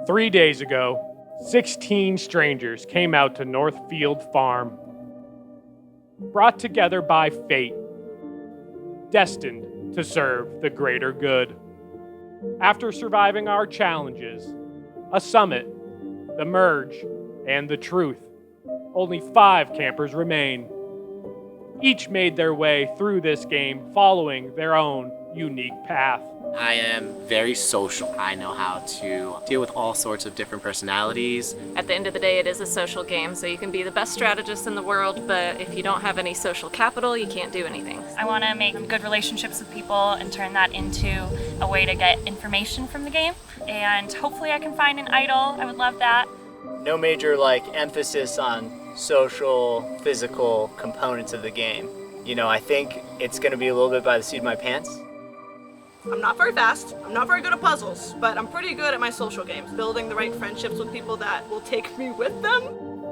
3 days ago, 16 strangers came out to Northfield Farm, brought together by fate, destined to serve the greater good. After surviving our challenges, a summit, the merge, and the truth, only 5 campers remain. Each made their way through this game following their own unique path. I am very social. I know how to deal with all sorts of different personalities. At the end of the day, it is a social game, so you can be the best strategist in the world, but if you don't have any social capital, you can't do anything. I want to make good relationships with people and turn that into a way to get information from the game. And hopefully I can find an idol. I would love that. No major emphasis on social, physical components of the game. I think it's going to be a little bit by the seat of my pants. I'm not very fast, I'm not very good at puzzles, but I'm pretty good at my social games, building the right friendships with people that will take me with them.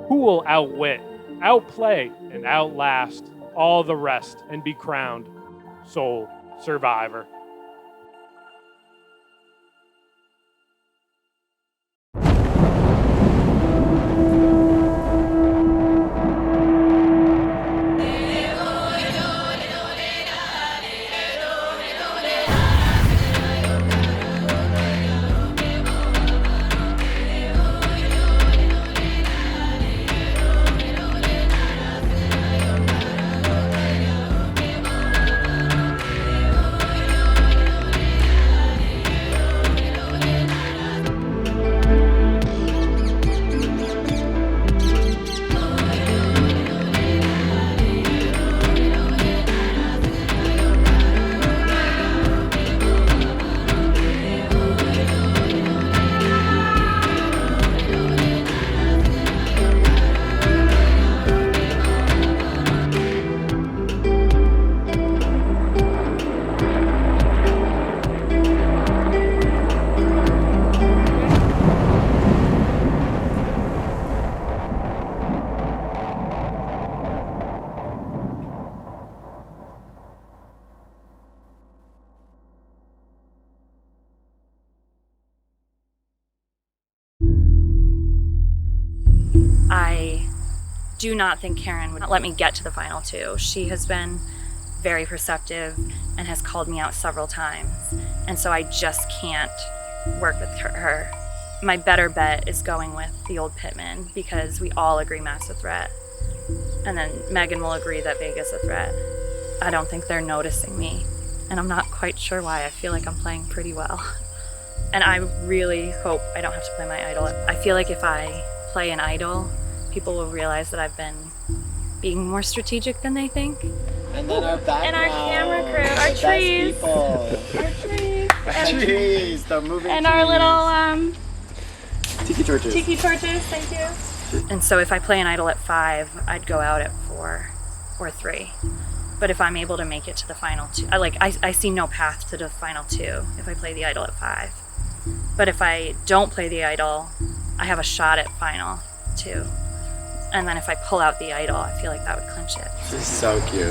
Who will outwit, outplay, and outlast all the rest and be crowned sole survivor? I do not think Karen would let me get to the final 2. She has been very perceptive and has called me out several times. And so I just can't work with her. My better bet is going with the old Pittman because we all agree Matt's a threat. And then Megan will agree that Vega's a threat. I don't think they're noticing me. And I'm not quite sure why. I feel like I'm playing pretty well. And I really hope I don't have to play my idol. I feel like if I play an idol, people will realize that I've been being more strategic than they think. And then our background. And our camera crew, our trees. Our trees. Our trees, the moving and trees. our little tiki torches. Tiki torches, thank you. And so if I play an idol at 5, I'd go out at 4 or 3. But if I'm able to make it to the final 2, I see no path to the final 2 if I play the idol at 5. But if I don't play the idol, I have a shot at final 2. And then if I pull out the idol, I feel like that would clinch it. This is so cute.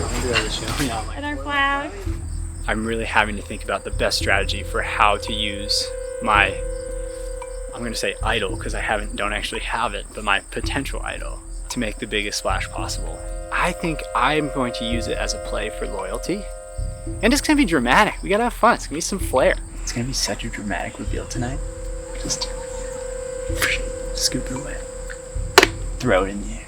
And our flag. I'm really having to think about the best strategy for how to use my, I'm going to say idol because I don't actually have it, but my potential idol to make the biggest splash possible. I think I'm going to use it as a play for loyalty. And it's going to be dramatic. We got to have fun. It's going to be some flair. It's going to be such a dramatic reveal tonight. Just scoop it away. Throw it in the air.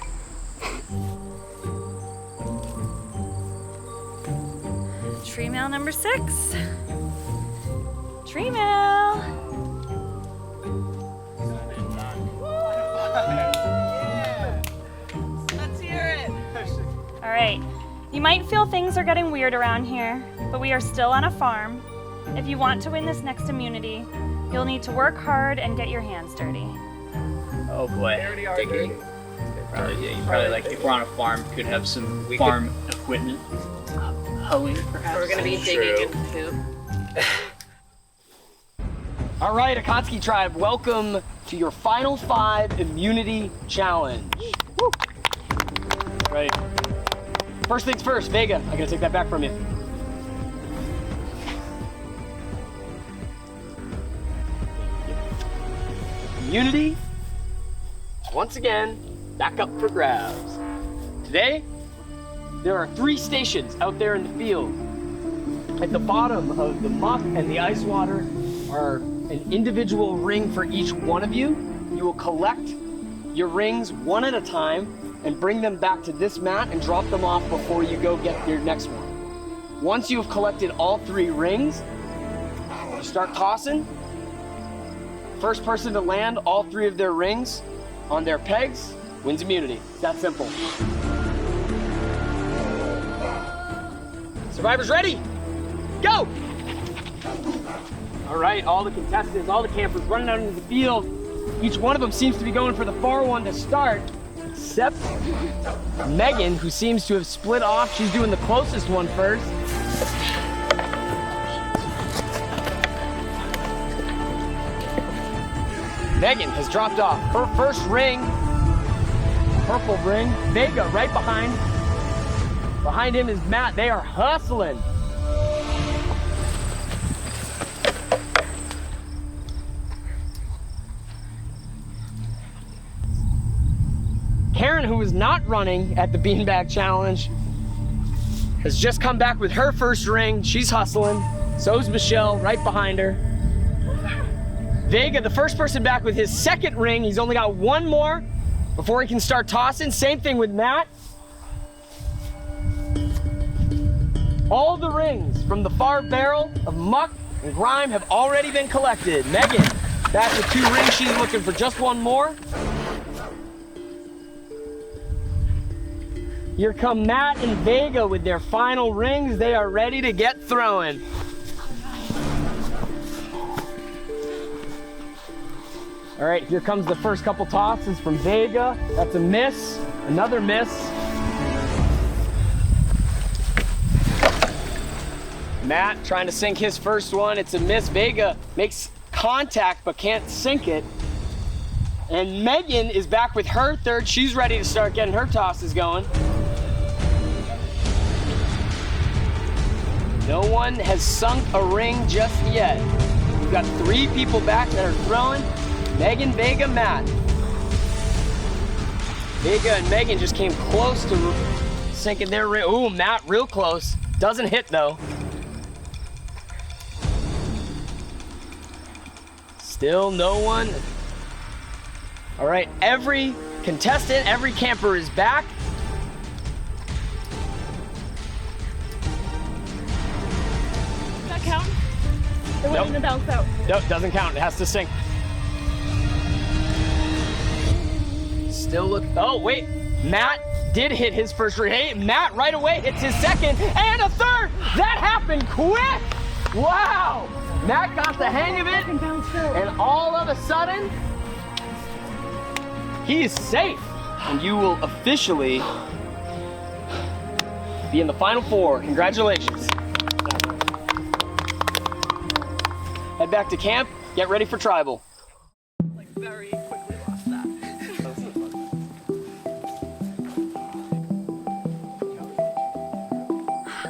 Tree mail number 6. Tree mail. Let's hear it. All right. You might feel things are getting weird around here, but we are still on a farm. If you want to win this next immunity, you'll need to work hard and get your hands dirty. Oh boy. Digging. You probably if we're on a farm, could have some farm equipment. Hoeing, perhaps. We're going to be digging in poop. All right, Akatsuki Tribe, welcome to your Final 5 Immunity Challenge. Woo. Right. First things first, Vega, I gotta take that back from you. immunity, once again, back up for grabs. Today, there are 3 stations out there in the field. At the bottom of the muck and the ice water are an individual ring for each one of you. You will collect your rings one at a time and bring them back to this mat and drop them off before you go get your next one. Once you've collected all 3 rings, you start tossing. First person to land all 3 of their rings on their pegs wins immunity. It's that simple. Survivors ready? Go! All right, all the contestants, all the campers running out into the field. Each one of them seems to be going for the far one to start, except Megan, who seems to have split off. She's doing the closest one first. Megan has dropped off her first ring, purple ring. Vega right behind. Behind him is Matt. They are hustling. Karen, who is not running at the Beanbag Challenge, has just come back with her first ring. She's hustling. So's Michelle right behind her. Vega, the first person back with his second ring. He's only got 1 more before he can start tossing. Same thing with Matt. All the rings from the far barrel of muck and grime have already been collected. Megan, back with 2 rings. She's looking for just 1 more. Here come Matt and Vega with their final rings. They are ready to get throwing. All right, here comes the first couple tosses from Vega. That's a miss, another miss. Matt trying to sink his first one. It's a miss. Vega makes contact but can't sink it. And Megan is back with her third. She's ready to start getting her tosses going. No one has sunk a ring just yet. We've got 3 people back that are throwing. Megan, Vega, Matt. Vega and Megan just came close to sinking their ring. Ooh, Matt real close. Doesn't hit though. Still no one. All right, every contestant, every camper is back. Does that count? It wasn't gonna bounce out. Nope, doesn't count. It has to sink. Still look. Oh, wait. Matt did hit his first ring. Hey, Matt right away hits his second and a third. That happened quick. Wow. Matt got the hang of it. And all of a sudden, he is safe. And you will officially be in the final 4. Congratulations. Head back to camp. Get ready for tribal. Like very quickly lost that.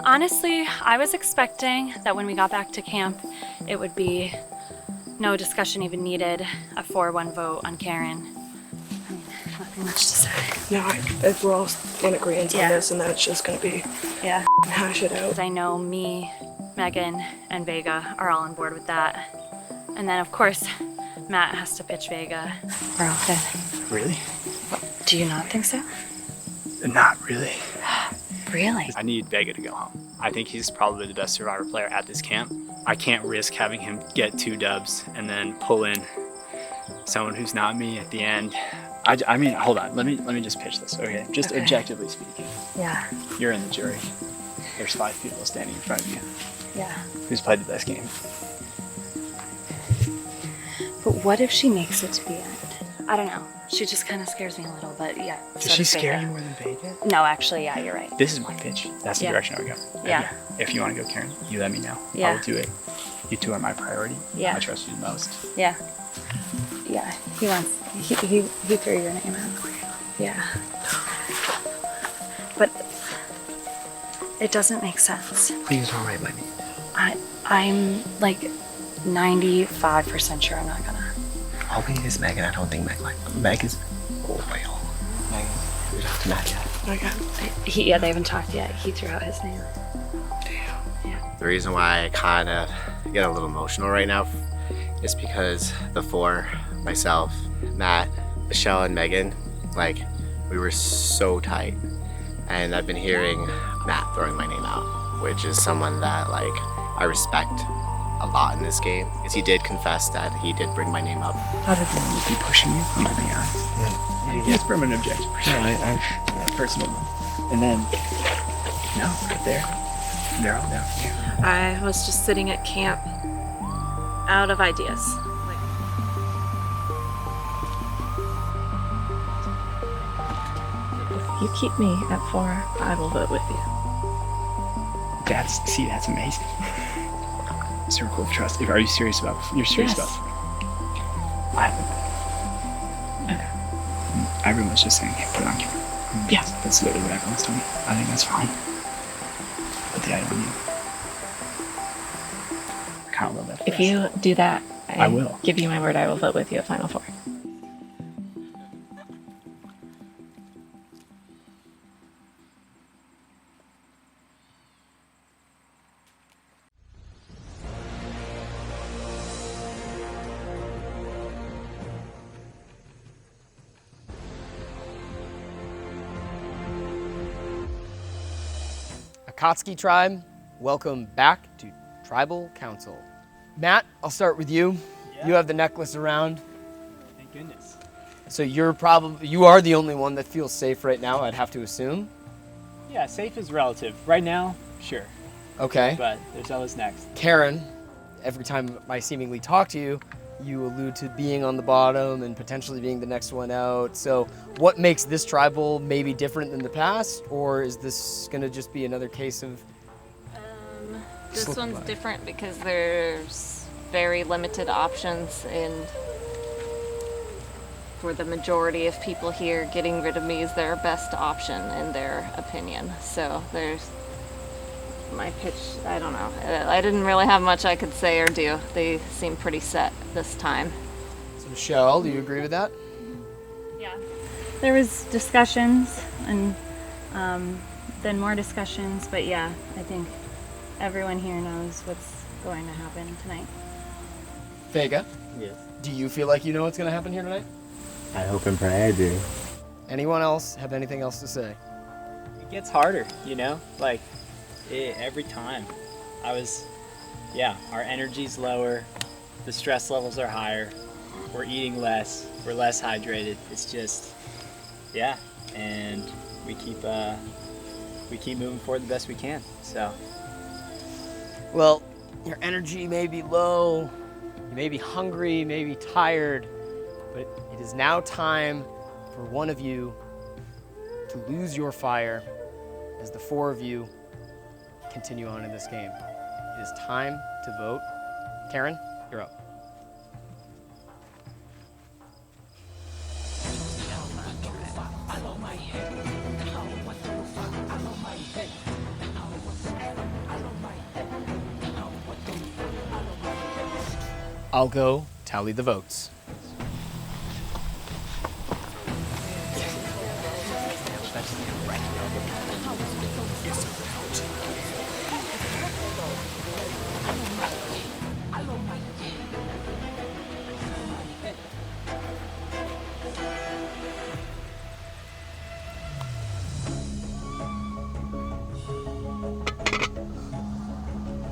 Honestly, I was expecting that when we got back to camp, it would be no discussion even needed, a 4-1 vote on Karen. Nothing much to say. No, if we're all in agreement on this, and then it's just gonna be hash it out. I know me, Megan, and Vega are all on board with that. And then, of course, Matt has to pitch Vega. We're all good. Really? Do you not think so? Not really. Really? I need Vega to go home. I think he's probably the best Survivor player at this camp. I can't risk having him get 2 dubs and then pull in someone who's not me at the end. I mean, hold on. Let me just pitch this. Okay, just objectively speaking. Yeah. You're in the jury. There's 5 people standing in front of you. Yeah. Who's played the best game? But what if she makes it to the end? I don't know. She just kind of scares me a little, but yeah. Does she scare you more than Vega? No, actually, yeah, you're right. This is my pitch. That's the direction I would go. Yeah. If you want to go, Karen, you let me know. Yeah. I will do it. You 2 are my priority. Yeah. I trust you the most. Yeah. Yeah. He threw your name out. Yeah. But it doesn't make sense. Please don't write my name. I'm like 95% sure I'm not gonna. Hoping it is Megan. I don't think Meg is. Oh, wait, hold on. Megan. We talked to Matt yet. Yeah, they haven't talked yet. He threw out his name. Damn. Yeah. The reason why I kind of get a little emotional right now is because the four, myself, Matt, Michelle, and Megan, like, we were so tight. And I've been hearing Matt throwing my name out, which is someone that, like, I respect a lot in this game. Because he did confess that he did bring my name up. How did he pushing you? I'm gonna be honest. Yeah. It's from an objective perspective. Yeah, personal one. And then, no, right there. They're all down here. I was just sitting at camp, out of ideas. If you keep me at 4, I will vote with you. That's amazing. Circle of trust. Are you serious about? You're serious Yes. about? Everyone's just saying, hey, put it on camera. Yeah. That's literally what everyone's telling me. I think that's fine. Put the item on you. I kind of love that. If you do that, I will. give you my word I will vote with you at Final 4. Akatsuki tribe, welcome back to Tribal Council. Matt, I'll start with you. Yeah. You have the necklace around. Thank goodness. So you are the only one that feels safe right now, I'd have to assume. Yeah, safe is relative. Right now, sure. Okay. But there's always next. Karen, every time I seemingly talk to you, you allude to being on the bottom and potentially being the next one out. So what makes this tribal maybe different than the past, or is this gonna just be another case of This slip one's by? different because there's very limited options, and for the majority of people here, getting rid of me is their best option in their opinion. So there's my pitch, I don't know. I didn't really have much I could say or do. They seem pretty set this time. So Michelle, do you agree with that? Yeah. There was discussions and then more discussions, but yeah, I think everyone here knows what's going to happen tonight. Vega, Yes. do you feel like you know what's gonna happen here tonight? I hope and pray I do. Anyone else have anything else to say? It gets harder, you know? Like, every time. Our energy's lower, the stress levels are higher, we're eating less, we're less hydrated. It's just, yeah, and we keep moving forward the best we can, so. Well, your energy may be low, you may be hungry, you may be tired, but it is now time for one of you to lose your fire as the four of you continue on in this game. It is time to vote. Karen, you're up. I'll go tally the votes.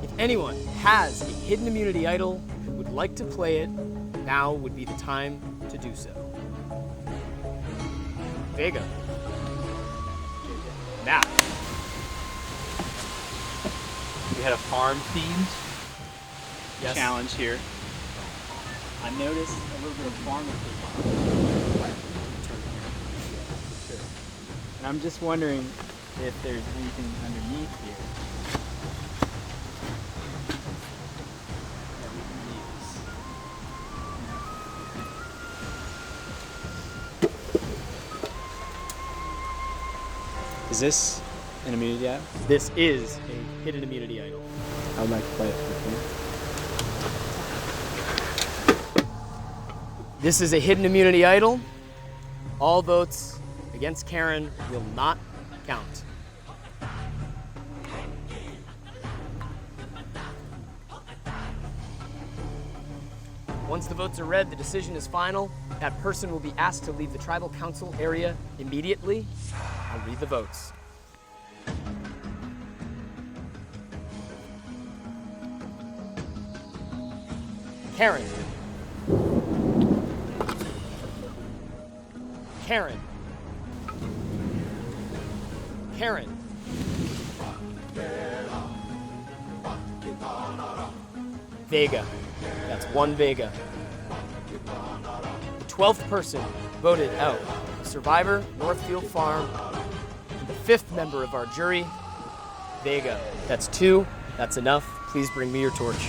If anyone has a hidden immunity idol and would like to play it, now would be the time to do so. Vega. Matt. We had a farm-themed Yes. challenge here. I noticed a little bit of farm equipment. And I'm just wondering if there's anything underneath here that we can use. Is this an immunity item? This is a hidden immunity idol. I would like to play it with you. This is a hidden immunity idol. All votes against Karen will not count. Once the votes are read, the decision is final. That person will be asked to leave the tribal council area immediately. I'll read the votes. Karen. Karen. Karen. Vega. That's one Vega. The 12th person voted out of Survivor Northfield Farm. And the 5th member of our jury, Vega. That's 2. That's enough. Please bring me your torch.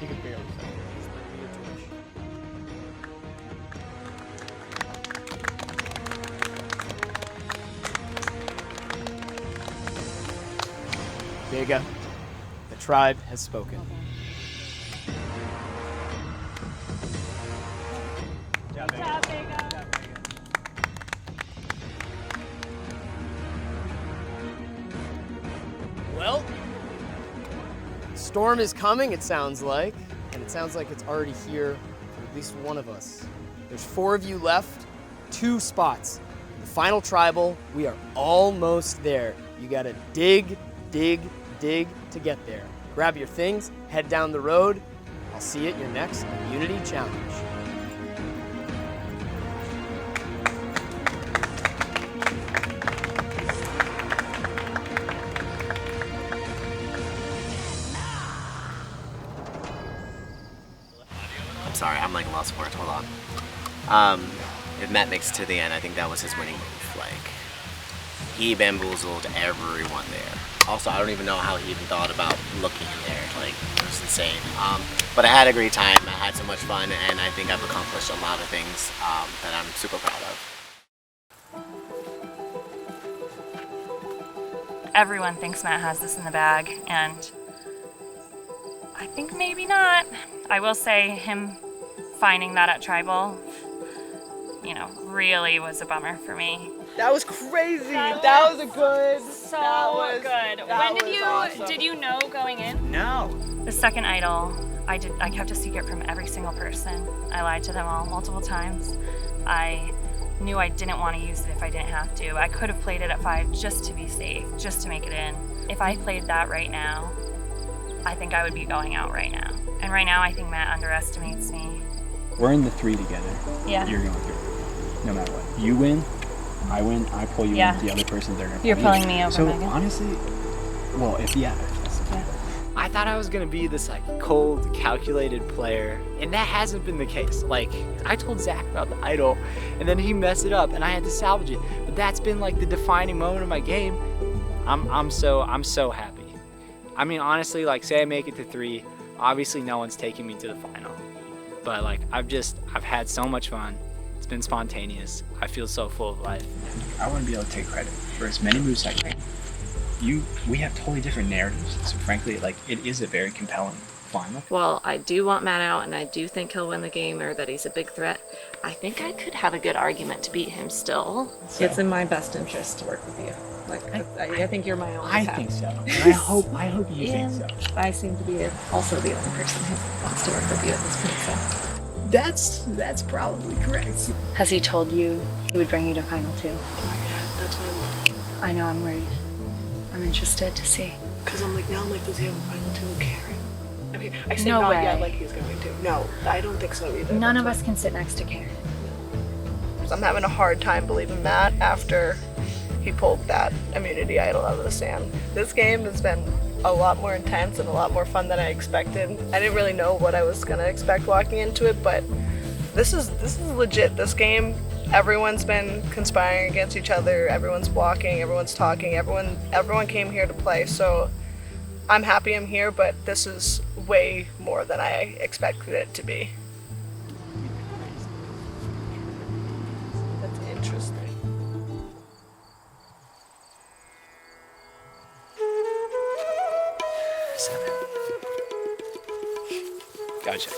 You can barely. Please bring me your torch. Vega. The tribe has spoken. Well, storm is coming, it sounds like, and it sounds like it's already here for at least one of us. There's 4 of you left, 2 spots. The final tribal, we are almost there. You gotta dig, dig, dig to get there. Grab your things, head down the road. I'll see you at your next Immunity Challenge. I'm sorry, I'm like lost for words. Hold on. If Matt makes it to the end, I think that was his winning move. Like, he bamboozled everyone there. Also, I don't even know how he even thought about looking in there. Like, it was insane. But I had a great time. I had so much fun, and I think I've accomplished a lot of things that I'm super proud of. Everyone thinks Matt has this in the bag, and I think maybe not. I will say him finding that at Tribal, you know, really was a bummer for me. That was crazy. That was a good. So good. When did you awesome. did you know going in? No. The second idol, I kept a secret from every single person. I lied to them all multiple times. I knew I didn't want to use it if I didn't have to. I could have played it at 5 just to be safe, just to make it in. If I played that right now, I think I would be going out right now. And right now, I think Matt underestimates me. We're in the 3 together. Yeah. You're going through. No matter what. You win, I pull you Yeah. in. The other person, they're going to You're pull pulling me over, So Megan. honestly, well, if yeah. I thought I was gonna be this like cold, calculated player, and that hasn't been the case. Like, I told Zach about the idol, and then he messed it up, and I had to salvage it. But that's been like the defining moment of my game. I'm so happy. I mean, honestly, like, say I make it to 3, obviously no one's taking me to the final. But like, I've had so much fun. It's been spontaneous. I feel so full of life. I want to be able to take credit for as many moves I can. We have totally different narratives, so frankly, like, it is a very compelling final. Well, I do want Matt out, and I do think he'll win the game, or that he's a big threat. I think I could have a good argument to beat him still. So- It's in my best interest to work with you. Like, I think you're my only I path. think so. And I hope you think so. I seem to be also the only person who wants to work with you at this point, so. That's probably correct. Has he told you he would bring you to final 2? That's what I know, I'm worried. I'm interested to see. because I'm like, does he have a final 2 with Karen? I mean, I say No not way. yet like he's going to. No, I don't think so either. None of us can sit next to Karen. I'm having a hard time believing Matt after he pulled that immunity idol out of the sand. This game has been a lot more intense and a lot more fun than I expected. I didn't really know what I was gonna expect walking into it, but this is legit. This game, everyone's been conspiring against each other. Everyone's walking. Everyone's talking. Everyone came here to play. So I'm happy I'm here, but this is way more than I expected it to be. That's interesting. Gotcha.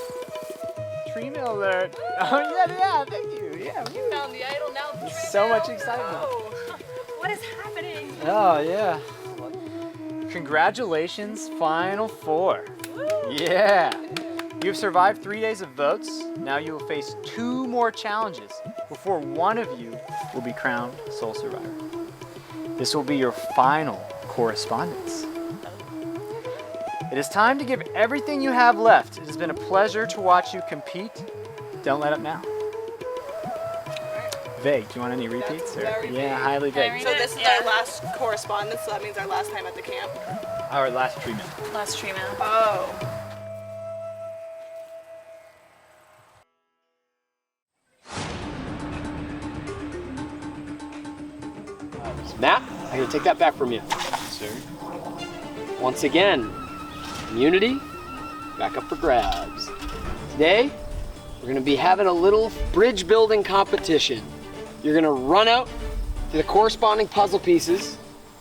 tree mill there. Oh yeah, thank you. Yeah. You found the idol, now the tree So much mill. excitement. Whoa. What is happening? Oh yeah. Congratulations, Final Four. Yeah. You've survived 3 days of votes. Now you will face 2 more challenges before one of you will be crowned sole survivor. This will be your final correspondence. It is time to give everything you have left. It has been a pleasure to watch you compete. Don't let up now. Vague. Do you want any repeats? Or? Very Yeah, vague. highly vague. So this is our last correspondence, so that means our last time at the camp. Our last treatment. Last treatment. Oh. Matt, I gotta take that back from you. Sir. Once again, immunity, back up for grabs. Today, we're gonna be having a little bridge building competition. You're gonna run out to the corresponding puzzle pieces.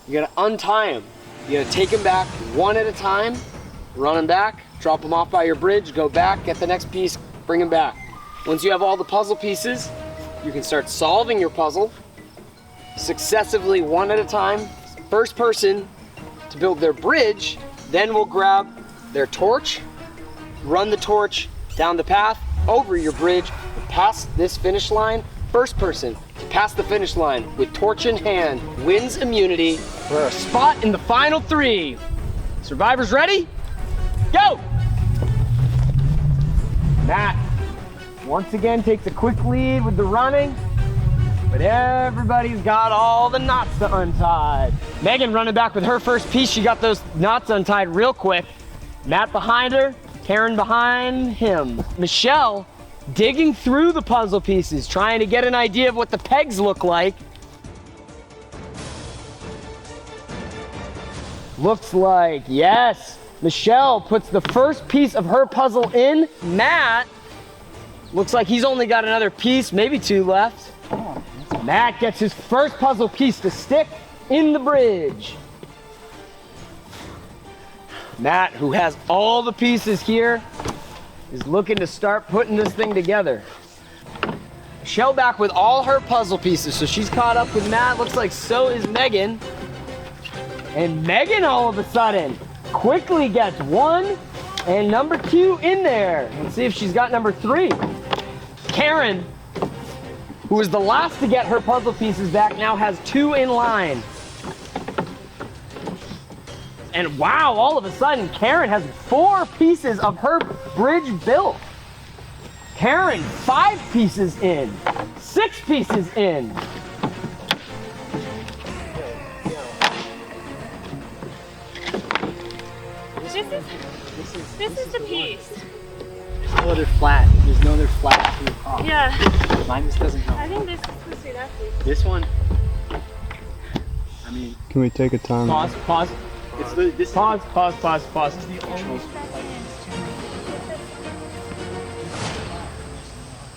You're gonna untie them. You're gonna take them back one at a time, run them back, drop them off by your bridge, go back, get the next piece, bring them back. Once you have all the puzzle pieces, you can start solving your puzzle successively one at a time. First person to build their bridge then will grab their torch, run the torch down the path, over your bridge, past this finish line. First person to pass the finish line with torch in hand wins immunity for a spot in the final 3. Survivors ready? Go! Matt, once again, takes a quick lead with the running, but everybody's got all the knots to untie. Megan running back with her first piece. She got those knots untied real quick. Matt behind her, Karen behind him. Michelle digging through the puzzle pieces, trying to get an idea of what the pegs look like. Looks like, yes, Michelle puts the first piece of her puzzle in. Matt, looks like he's only got another piece, maybe 2 left. Matt gets his first puzzle piece to stick in the bridge. Matt, who has all the pieces here, is looking to start putting this thing together. Michelle back with all her puzzle pieces, so she's caught up with Matt. Looks like so is Megan. And Megan all of a sudden quickly gets 1 and number 2 in there. Let's see if she's got number 3. Karen, who was the last to get her puzzle pieces back, now has 2 in line. And wow, all of a sudden, Karen has 4 pieces of her bridge built. Karen, 5 pieces in, 6 pieces in. This is the piece. There's no other flat. There's no other flat to the top. Yeah. Mine just doesn't help. I think this is supposed to be that piece. This one, I mean, Can we take a time? Pause. it's the, this Pause. is the only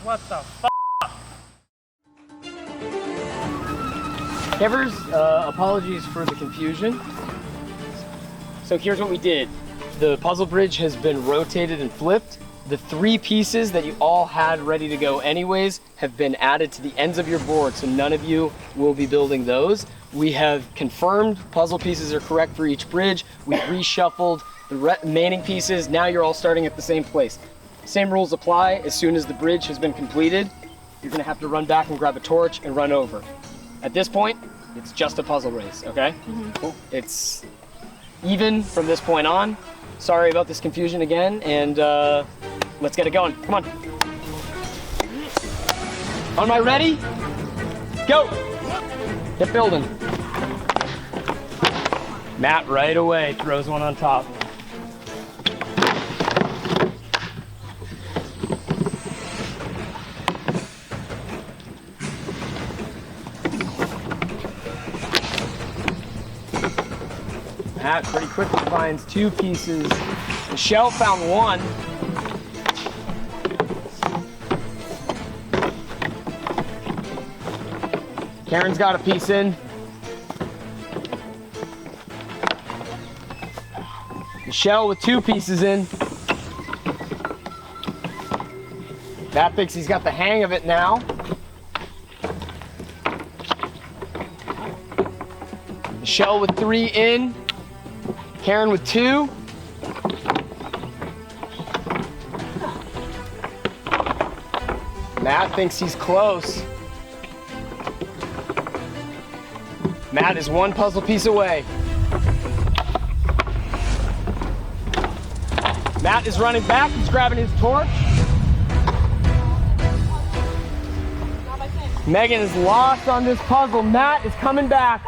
What the f? Kevers, apologies for the confusion. So here's what we did. The puzzle bridge has been rotated and flipped. The 3 pieces that you all had ready to go anyways have been added to the ends of your board, so none of you will be building those. We have confirmed puzzle pieces are correct for each bridge. We've reshuffled the remaining pieces. Now you're all starting at the same place. Same rules apply. As soon as the bridge has been completed, you're gonna have to run back and grab a torch and run over. At this point, it's just a puzzle race, okay? Cool. It's even from this point on. Sorry about this confusion again, and let's get it going. Come on. Am I ready? Go! Get building. Matt right away throws one on top. Matt pretty quickly finds 2 pieces. Michelle found 1. Karen's got a piece in. Michelle with 2 pieces in. Matt thinks he's got the hang of it now. Michelle with 3 in. Karen with 2. Matt thinks he's close. Matt is 1 puzzle piece away. Matt is running back. He's grabbing his torch. Megan is lost on this puzzle. Matt is coming back.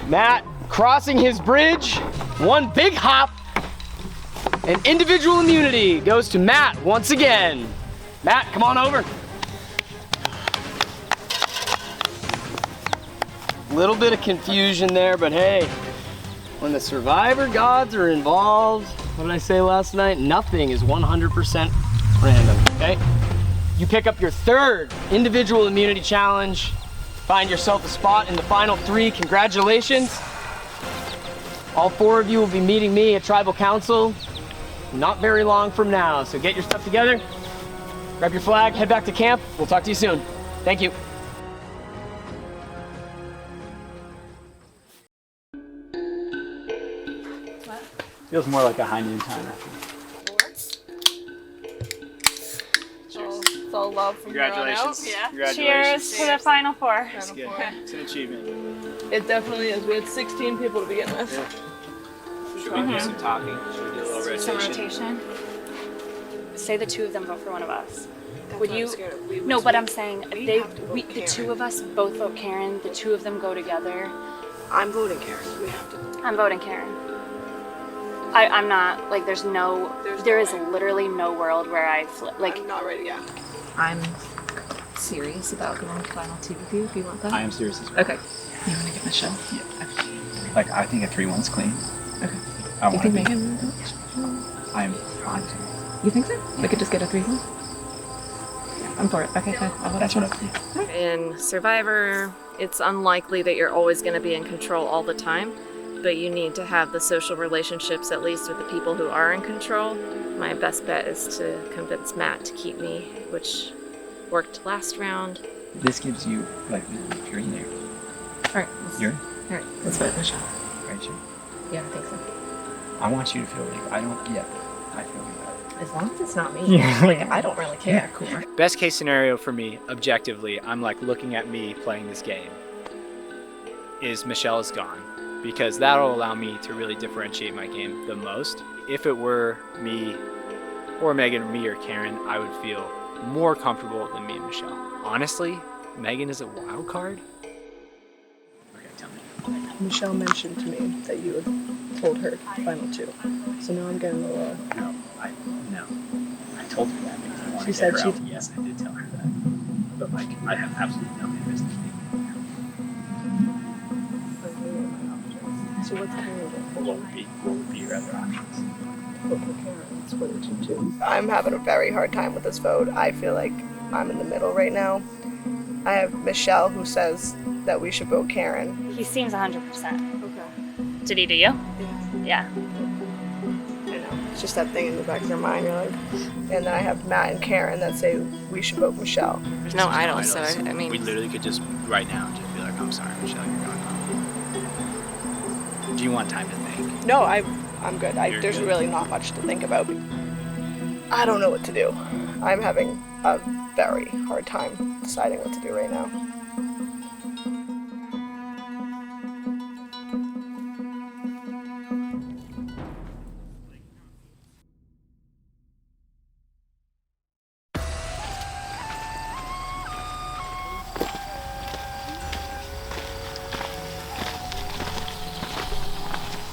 Matt crossing his bridge. 1 big hop. And individual immunity goes to Matt once again. Matt, come on over. Little bit of confusion there, but hey, when the survivor gods are involved, what did I say last night? Nothing is 100% random, okay? You pick up your 3rd individual immunity challenge, find yourself a spot in the final 3. Congratulations. All 4 of you will be meeting me at Tribal Council not very long from now, so get your stuff together, grab your flag, head back to camp. We'll talk to you soon. Thank you. Feels more like a high noon timer. It's all love from here on out. Congratulations. Yeah. Congratulations. Cheers to the final 4. It's good. It's an achievement. It definitely is. We had 16 people to begin with. Should we do some talking? Should we do a little rotation? Some rotation. Say the 2 of them vote for one of us. Would what you? I'm scared of. We No, would- but I'm saying we they, have to vote the Karen. 2 of us both vote Karen. The 2 of them go together. I'm voting Karen. We have to. I'm voting Karen. I'm not like. There no is way. literally no world where I like. I'm not ready yet. I'm serious about going to final 2 with you if you want that. I am serious as well. Okay. You want to get Michelle? Yeah. Like, I think a 3-1's clean. Okay. I You want to think be. Megan? I am fine. You think so? We could just get a 3-1? I'm for it. Okay, fine. I'll vote That's for what it. I think. In Survivor, it's unlikely that you're always going to be in control all the time, but you need to have the social relationships, at least with the people who are in control. My best bet is to convince Matt to keep me, which worked last round. This gives you, like, you're in there. Alright. You're Alright, let's vote Michelle. right, sure. Yeah, I think so. I want you to feel like, I don't, yeah, I feel like As long as it's not me. Yeah. Like, I don't really care. Cool. Best case scenario for me, objectively, I'm like looking at me playing this game, is Michelle is gone. Because that'll allow me to really differentiate my game the most. If it were me or Megan, or me or Karen, I would feel more comfortable than me and Michelle. Honestly, Megan is a wild card. Okay, tell me. Michelle mentioned to me that you had told her final 2. So now I'm getting a little. No. I told her that because I wanted She to said get her she- out. Yes, I did tell her that. But, like, I have absolutely no interest in being So what's Karen there. What would be your other options? I'm having a very hard time with this vote. I feel like I'm in the middle right now. I have Michelle who says that we should vote Karen. He seems 100%. Okay. Did he do you? Yeah. I know. It's just that thing in the back of your mind. You're like, and then I have Matt and Karen that say we should vote Michelle. There's no idols, so I mean, We literally could just, right now, just be like, I'm sorry, Michelle, you're going home. Do you want time to think? No, I'm good. You're There's good. really not much to think about. I don't know what to do. I'm having a very hard time deciding what to do right now.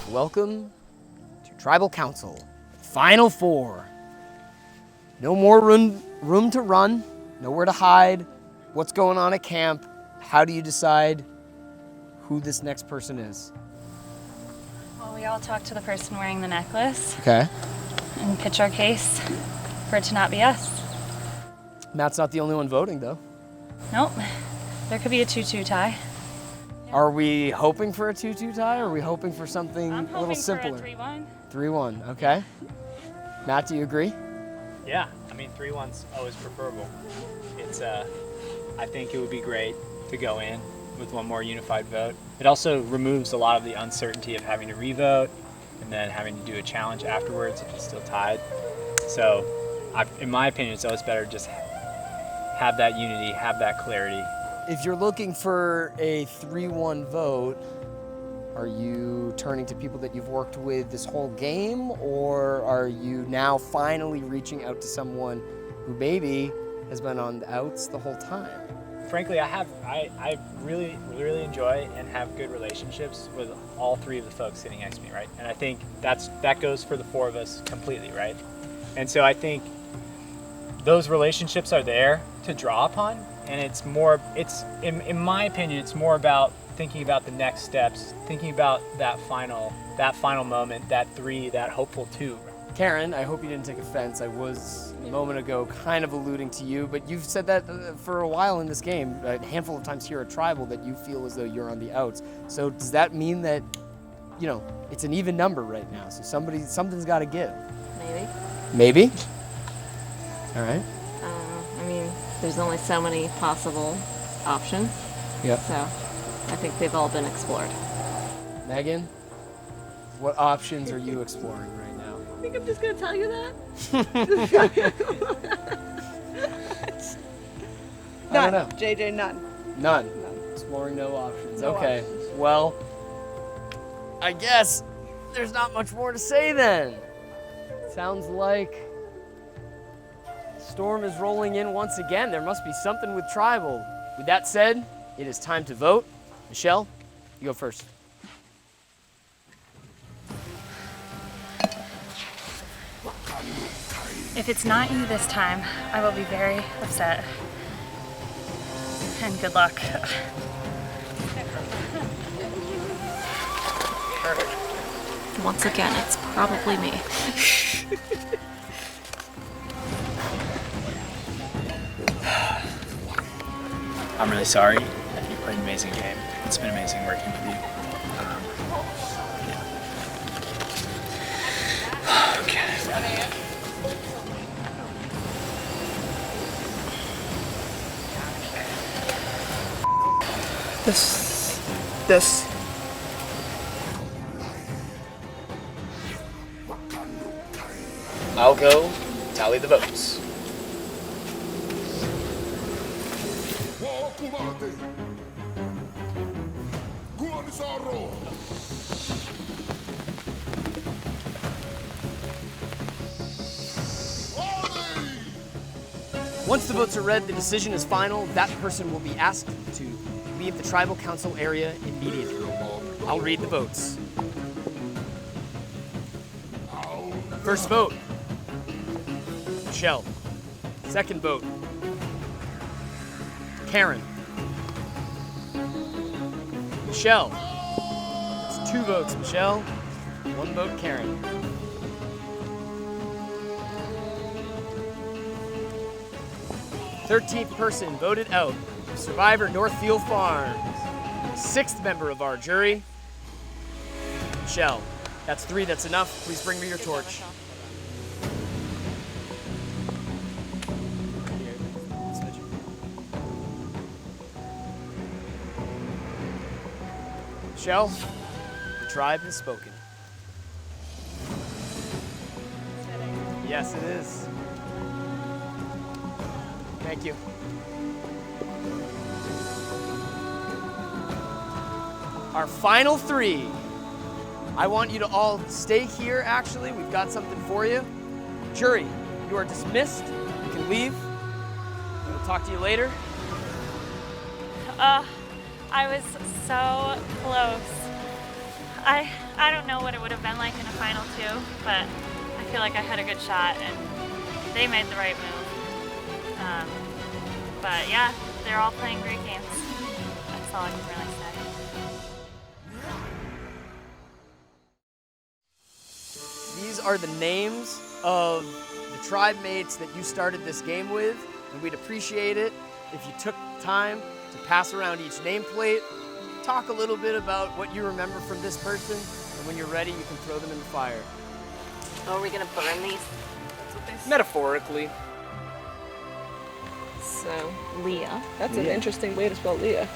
Welcome to Tribal Council. Final 4. No more room to run, nowhere to hide. What's going on at camp? How do you decide who this next person is? Well, we all talked to the person wearing the necklace Okay. and pitch our case for it to not be us. Matt's not the only one voting, though. Nope. There could be a 2-2 tie. Are we hoping for a 2-2 tie, or are we hoping for something I'm a little hoping simpler? for a 3-1. 3-1, okay. Matt, do you agree? Yeah, I mean 3-1's always preferable. It's I think it would be great to go in with one more unified vote. It also removes a lot of the uncertainty of having to revote and then having to do a challenge afterwards if it's still tied. So, in my opinion, it's always better to just have that unity, have that clarity. If you're looking for a 3-1 vote, are you turning to people that you've worked with this whole game, or are you now finally reaching out to someone who maybe has been on the outs the whole time? Frankly, I really enjoy and have good relationships with all 3 of the folks sitting next to me, right? And I think that goes for the 4 of us completely, right? And so I think those relationships are there to draw upon, and in my opinion, it's more about thinking about the next steps, thinking about that final moment, that 3, that hopeful 2. Karen, I hope you didn't take offense. I was a moment ago kind of alluding to you, but you've said that for a while in this game, a handful of times here at Tribal, that you feel as though you're on the outs. So does that mean that, it's an even number right now? So something's got to give. Maybe. Maybe? All right. I mean, there's only so many possible options. Yep. So I think they've all been explored. Megan, what options are you exploring right now? I think I'm just gonna tell you that. I don't know. JJ, none. None. Exploring no options. Okay. Well, I guess there's not much more to say then. Sounds like storm is rolling in once again. There must be something with Tribal. With that said, it is time to vote. Michelle, you go first. If it's not you this time, I will be very upset. And good luck. Once again, it's probably me. I'm really sorry. You played an amazing game. It's been amazing working with you. Okay. This. I'll go tally the votes. Once the votes are read, the decision is final. That person will be asked to leave the Tribal Council area immediately. I'll read the votes. First vote, Michelle. Second vote, Karen. Michelle. That's 2 votes, Michelle. 1 vote, Karen. Thirteenth person voted out, Survivor Northfield Farm. 6th member of our jury, Michelle. That's 3, that's enough. Please bring me your torch. Michelle, the tribe has spoken. Yes, it is. Thank you. Our final 3. I want you to all stay here, actually. We've got something for you. Jury, you are dismissed. You can leave. We'll talk to you later. I was so close. I don't know what it would have been like in a final 2, but I feel like I had a good shot and they made the right move. But yeah, they're all playing great games. That's all I can really say. These are the names of the tribe mates that you started this game with, and we'd appreciate it if you took time to pass around each nameplate, talk a little bit about what you remember from this person, and when you're ready, you can throw them in the fire. Oh, are we gonna burn these? That's what they Metaphorically. So, Leah. That's an interesting way to spell Leah.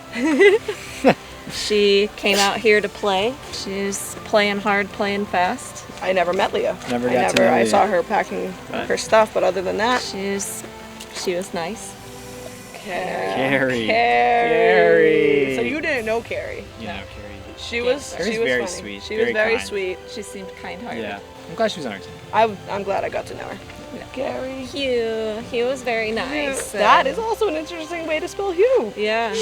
She came out here to play. She's playing hard, playing fast. I never met Leah. Never got to know I Leah. saw her packing her stuff, but other than that, She was nice. Carrie. Carrie. So you didn't know Carrie? You know, Carrie. She was Carrie's very funny. sweet. She Very was very kind. sweet. She seemed kind-hearted. Yeah. I'm glad she was on our team. I'm glad I got to know her. Carrie. Hugh. He was very nice. That is also an interesting way to spell Hugh. Yeah.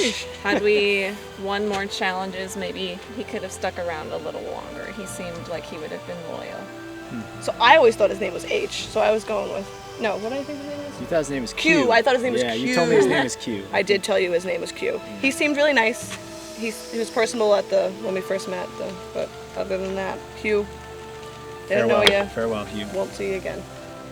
Had we won more challenges, maybe he could have stuck around a little longer. He seemed like he would have been loyal. So I always thought his name was H, so I was going with, no, what did I think his name was? You thought his name was Q. Q. I thought his name was Yeah, Q. you told me his name was Q. I did tell you his name was Q. He seemed really nice. He was personable when we first met, but other than that, Q. Didn't know you. Farewell, Hugh. Won't see you again.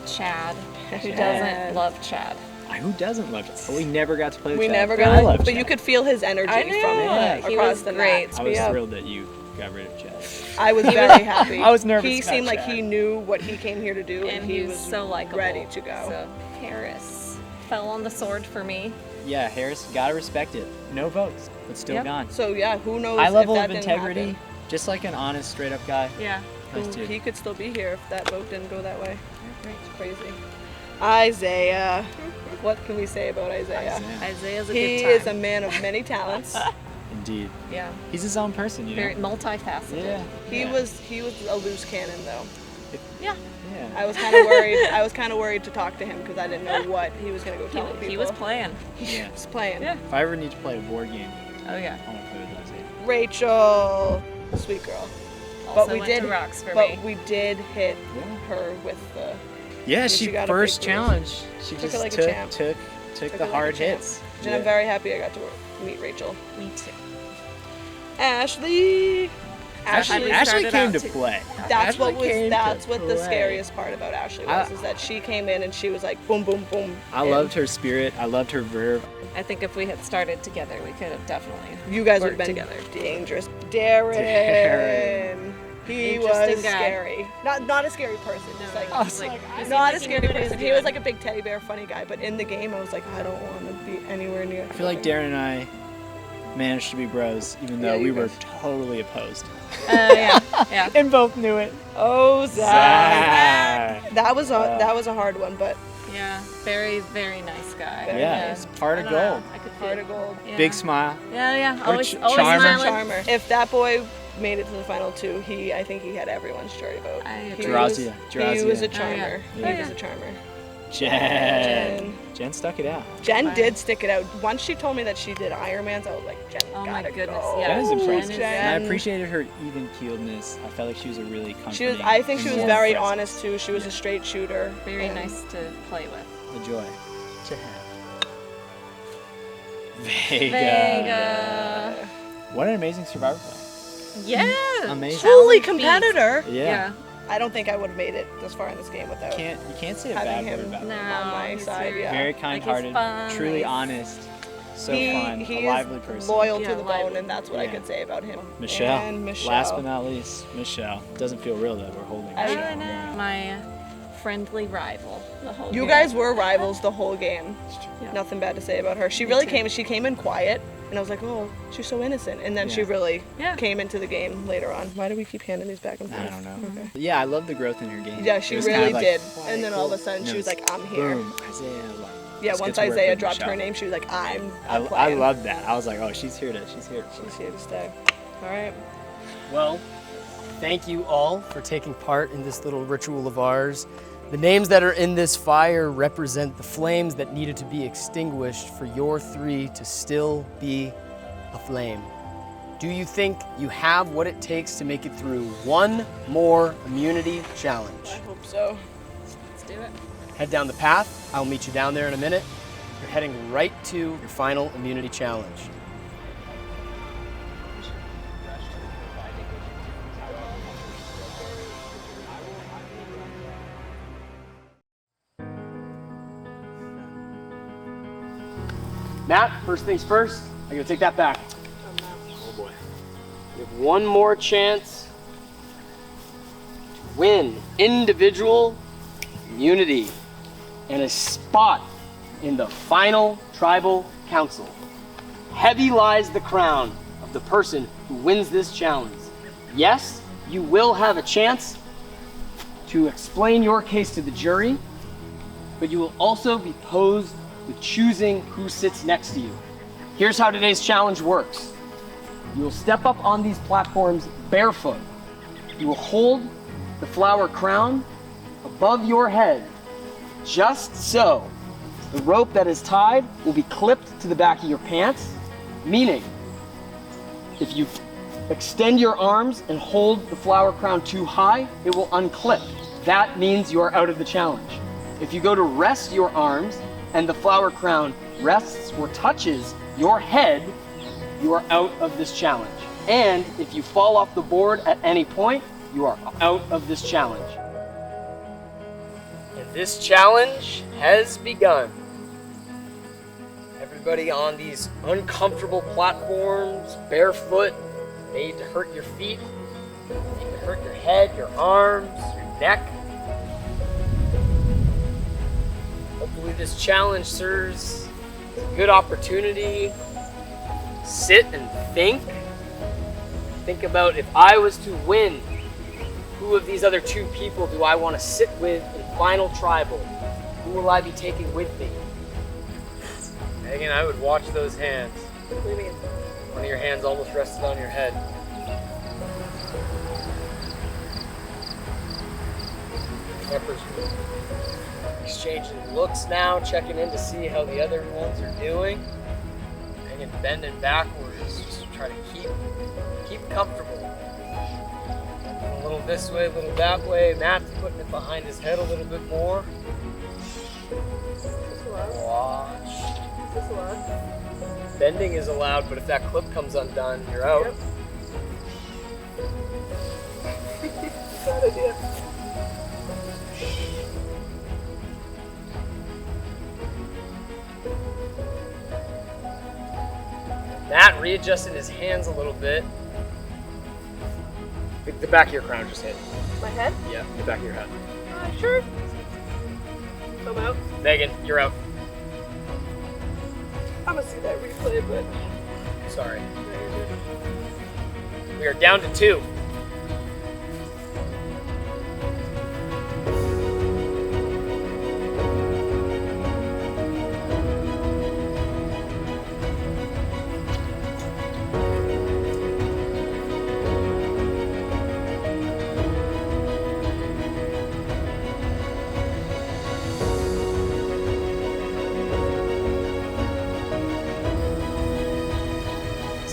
Chad. Who Chad. doesn't love Chad? Who doesn't love it? We never got to play with We Chad. never I got love but Chad. you could feel his energy I know. from Yeah. him He across was the great. mat. I was Yeah. thrilled that you got rid of Chad. I was very happy. I was nervous He about seemed like Chad. he knew what he came here to do, And he he was so likable. ready to go. So, Harris fell on the sword for me. Yeah, Harris, gotta respect it. No votes, but still Yep. gone. So yeah, who knows High level if of that didn't integrity, happen. just like an honest, straight up guy. Yeah. Nice dude. He could still be here if that vote didn't go that way. It's crazy. Isaiah. What can we say about Isaiah? Isaiah's a He good time. is a man of many talents. Indeed. Yeah. He's his own person, you know. Very multifaceted. Yeah. He was a loose cannon though. Yeah. Yeah. I was kind of worried. I was kind of worried to talk to him because I didn't know what he was gonna go tell people. He was playing. Yeah. He's playing. Yeah. If I ever need to play a board game, Oh yeah. I want to play with Isaiah. Rachel, sweet girl. Also But we went did to rocks for me. we did hit Yeah. her with the. Yeah, And she she got a first big boost. challenge. She Took it just like a took champ. took Took it the like a hard champ. hits. And I'm very happy I got to meet Rachel. Me too. Ashley. Ashley Ashley started came out to too. play. That's what Ashley was. came That's to what the play. scariest part about Ashley was, I- is that she came in and she was like boom, boom, boom. I and loved her spirit. I loved her verve. I think if we had started together, we could have definitely. You guys would have worked been together. dangerous. Darren. He Interesting was guy. scary. Not a scary person. Just like I was like, he seemed not like a he scary knew what he was person. He was doing. like a big teddy bear, funny guy. But in the game, I was like, I don't want to be anywhere near. I feel like Darren and I managed to be bros, even though Yeah, we you were guys- totally opposed. Yeah. Yeah. And both knew it. Oh, Zach. That was a hard one, but Yeah. Very, very nice guy. Yeah, it's part I of don't know. gold. I could heart feel of gold. Yeah. Big smile. Yeah, yeah. What a Always, ch- always charmer. smiling. Charmer. If that boy made it to the final two, I think he had everyone's jury vote. I He agree. was- Jarazia. He was a Jarazia. charmer. Oh, yeah. He was a charmer. Jen stuck it out. Jen Wow. did stick it out. Once she told me that she did Ironmans, I was like, Jen, Oh my gotta goodness, go. yeah. Jen is impressive. Jen is- And I Jen. appreciated her even keeledness. I felt like she was a really comforting. She was. I think she was and very presence. honest too. She was a straight shooter. Very and nice to play with. A joy to have. Vega. Vega. What an amazing Survivor play. Yeah. Amazing. Holy Challenge competitor. Yeah. I don't think I would have made it this far in this game without You can't say a having bad him word about No, him. on my he's side. very- Yeah. Very he's kind-hearted, fun, truly he's- honest, so he fun, he a lively is person. loyal Yeah, to the lively. bone, and that's what I Yeah. could say about him. Michelle. And Michelle. Last but not least, Michelle. Doesn't feel real that we're holding I Michelle. I know. My friendly rival the whole You game. guys were rivals the whole game. Yeah. Nothing bad to say about her. She Me really too. She came in quiet, and I was like, oh, she's so innocent. And then she Yeah. really Yeah. came into the game later on. Why do we keep handing these back and forth? I don't know. Okay. Yeah, I love the growth in her game. Yeah, It she was really kind of like, did. quiet, And then all of a cool. sudden, she No, was it's like, I'm here. Boom, Isaiah. Like, Yeah, let's once get to work Isaiah with dropped her Michelle. name, she was like, I'm I playing. love that. I was like, oh, she's here to. She's here to stay. All right. Well, thank you all for taking part in this little ritual of ours. The names that are in this fire represent the flames that needed to be extinguished for your three to still be aflame. Do you think you have what it takes to make it through one more immunity challenge? I hope so. Let's do it. Head down the path. I'll meet you down there in a minute. You're heading right to your final immunity challenge. Matt, first things first, I gotta take that back. Oh boy. You have one more chance to win individual immunity. and a spot in the final tribal council. Heavy lies the crown of the person who wins this challenge. Yes, you will have a chance to explain your case to the jury, but you will also be posed with choosing who sits next to you. Here's how today's challenge works. You will step up on these platforms barefoot. You will hold the flower crown above your head, just so. The rope that is tied will be clipped to the back of your pants, meaning if you extend your arms and hold the flower crown too high, it will unclip. That means you are out of the challenge. If you go to rest your arms and the flower crown rests or touches your head, you are out of this challenge. And if you fall off the board at any point, you are out of this challenge. And this challenge has begun. Everybody on these uncomfortable platforms, barefoot, made to hurt your feet, made to hurt your head, your arms, your neck. Hopefully this challenge serves as a good opportunity. Sit and think. Think about, if I was to win, who of these other two people do I want to sit with in final tribal? Who will I be taking with me? Megan, I would watch those hands. What do you mean? One of your hands almost rested on your head. Campers exchanging looks now, checking in to see how the other ones are doing. Megan bending backwards, just trying to keep comfortable. A little this way, a little that way. Matt's putting it behind his head a little bit more. Watch. Is this allowed? Bending is allowed, but if that clip comes undone, you're out. Yep. Bad idea. Matt readjusted his hands a little bit. The back of your crown just hit. My head? Yeah, the back of your head. Sure. I'm out. Megan, you're out. I'm gonna see that replay, but Sorry. We are down to 2.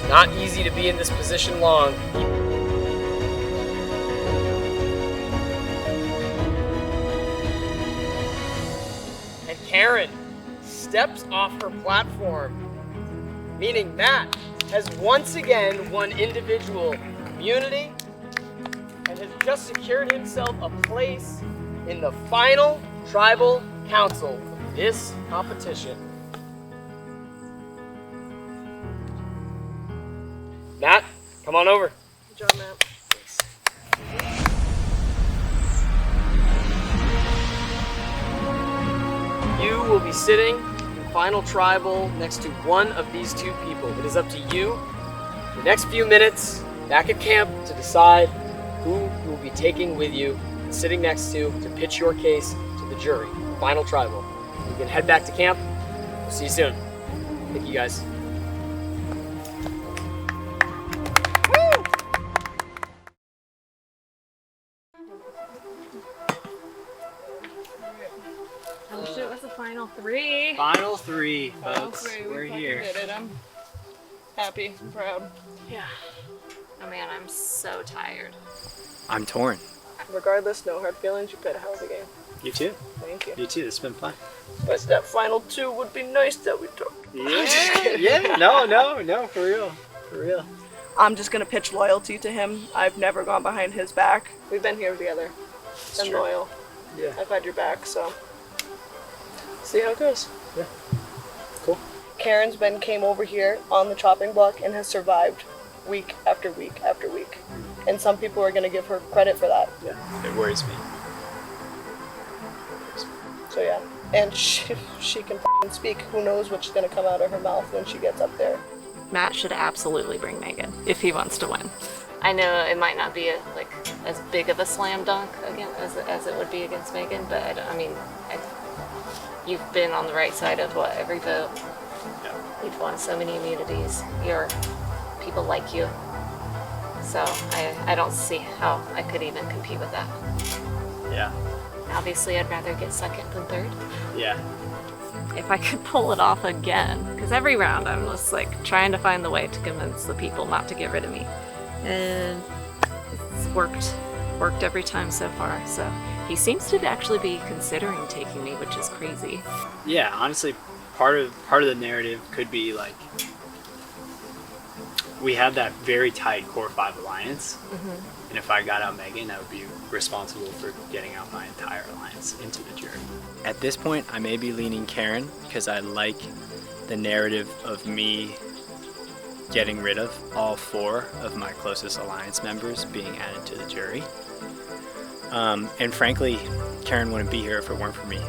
Not easy to be in this position long. And Karen steps off her platform, meaning Matt has once again won individual immunity and has just secured himself a place in the final tribal council of this competition. Matt, come on over. Good job, Matt. You will be sitting in final tribal next to one of these two people. It is up to you, the next few minutes, back at camp, to decide who you will be taking with you, sitting next to pitch your case to the jury. Final tribal. You can head back to camp. We'll see you soon. Thank you, guys. Oh shit, what's the final 3? Final 3, folks. Okay, We're we fucking here. did it. I'm happy, proud. Yeah. Oh man, I'm so tired. I'm torn. Regardless, no hard feelings. You played a hell of a game. You too. Thank you. You too. It's been fun. But that final 2 would be nice that we took. Yeah. No, for real. For real. I'm just gonna pitch loyalty to him. I've never gone behind his back. We've been here together. I'm true. loyal. Yeah. I've had your back, so see how it goes. Yeah. Cool. Karen's came over here on the chopping block and has survived week after week after week. And some people are gonna give her credit for that. Yeah. It worries me. So yeah, and she can f***ing speak. Who knows what's gonna come out of her mouth when she gets up there. Matt should absolutely bring Megan if he wants to win. I know it might not be as big of a slam dunk again as it would be against Megan, but you've been on the right side of every vote. You've won so many immunities. People like you. So I don't see how I could even compete with that. Yeah. Obviously, I'd rather get second than third. Yeah. If I could pull it off again, because every round I'm just trying to find the way to convince the people not to get rid of me. And it's worked every time so far. So he seems to actually be considering taking me, which is crazy. Yeah, honestly, part of the narrative could be we have that very tight core 5 alliance, and if I got out Megan, I would be responsible for getting out my entire alliance into the jury. At this point, I may be leaning Karen because I like the narrative of me getting rid of all 4 of my closest alliance members being added to the jury. And frankly, Karen wouldn't be here if it weren't for me.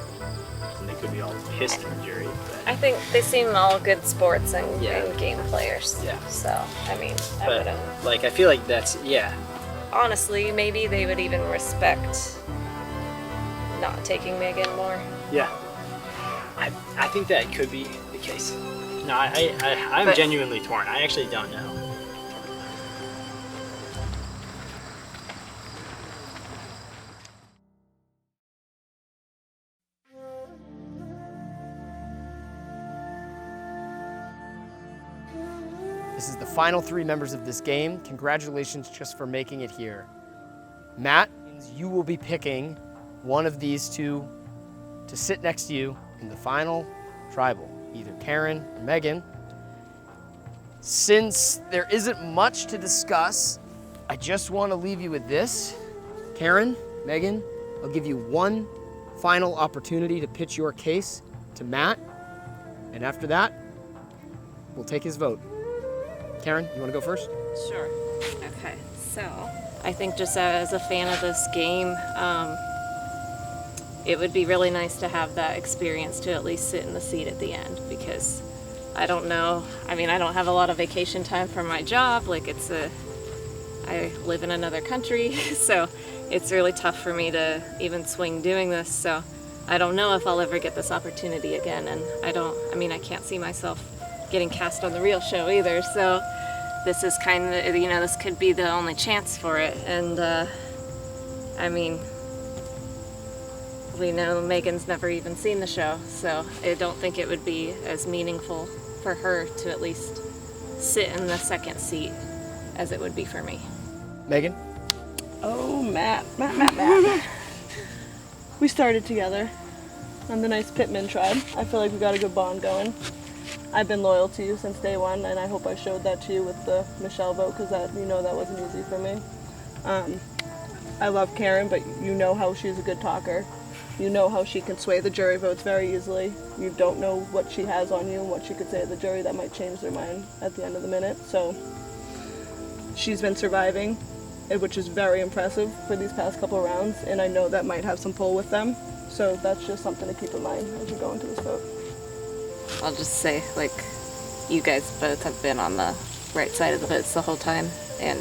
And they could be all pissed at the jury. But I think they seem all good sports and game players. Yeah. So, I mean, I feel like that's, honestly, maybe they would even respect not taking Megan more. Yeah. I think that could be the case. No, I'm genuinely torn. I actually don't know. This is the final 3 members of this game. Congratulations just for making it here. Matt, you will be picking one of these 2 to sit next to you in the final tribal, either Karen or Megan. Since there isn't much to discuss, I just want to leave you with this. Karen, Megan, I'll give you one final opportunity to pitch your case to Matt, and after that, we'll take his vote. Karen, you want to go first? Sure. Okay, so I think just as a fan of this game, it would be really nice to have that experience to at least sit in the seat at the end, because I don't know, I don't have a lot of vacation time from my job. I live in another country, so it's really tough for me to even swing doing this. So I don't know if I'll ever get this opportunity again, and I can't see myself getting cast on the real show either. So this is kind of, this could be the only chance for it. And we know Megan's never even seen the show, so I don't think it would be as meaningful for her to at least sit in the second seat as it would be for me. Megan? Oh, Matt. We started together on the nice Pittman tribe. I feel like we got a good bond going. I've been loyal to you since day one, and I hope I showed that to you with the Michelle vote, because that wasn't easy for me. I love Karen, but you know how she's a good talker. You know how she can sway the jury votes very easily. You don't know what she has on you and what she could say to the jury that might change their mind at the end of the minute. So she's been surviving, which is very impressive for these past couple rounds, and I know that might have some pull with them. So that's just something to keep in mind as you go into this vote. I'll just say, you guys both have been on the right side of the votes the whole time, and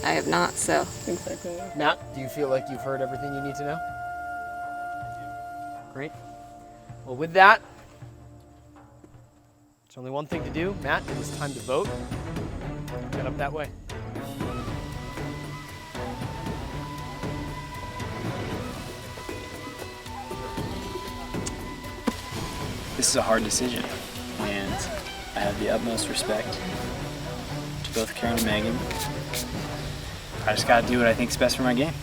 I have not, so. Exactly. Matt, do you feel like you've heard everything you need to know? Great. Well, with that, there's only one thing to do. Matt, it is time to vote. Get up that way. This is a hard decision, and I have the utmost respect to both Karen and Megan. I just gotta do what I think is best for my game.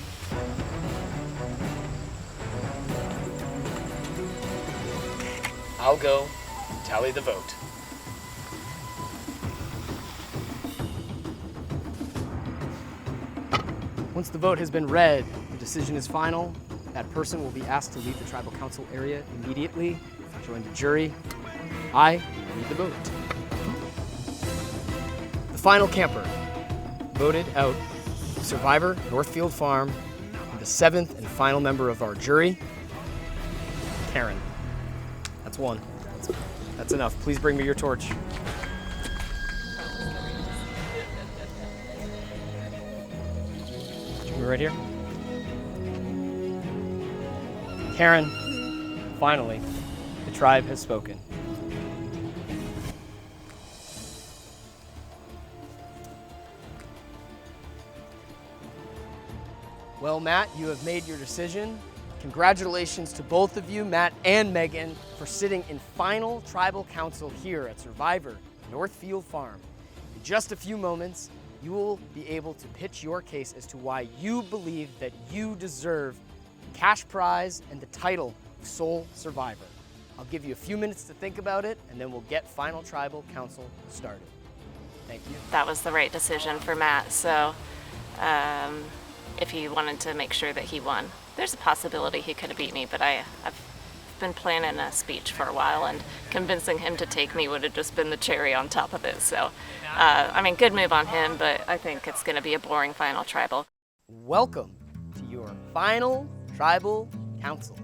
I'll go tally the vote. Once the vote has been read, the decision is final. That person will be asked to leave the tribal council area immediately. Join the jury. I read the vote. The final camper voted out Survivor Northfield Farm, and the 7th and final member of our jury, Karen. That's one. That's enough. Please bring me your torch. We're right here. Karen, finally, the tribe has spoken. Well, Matt, you have made your decision. Congratulations to both of you, Matt and Megan, for sitting in final tribal council here at Survivor Northfield Farm. In just a few moments, you will be able to pitch your case as to why you believe that you deserve the cash prize and the title of sole survivor. I'll give you a few minutes to think about it, and then we'll get final tribal council started. Thank you. That was the right decision for Matt, so if he wanted to make sure that he won. There's a possibility he could have beat me, but I've been planning a speech for a while, and convincing him to take me would have just been the cherry on top of it. So, I mean, good move on him, but I think it's going to be a boring final tribal. Welcome to your final tribal council.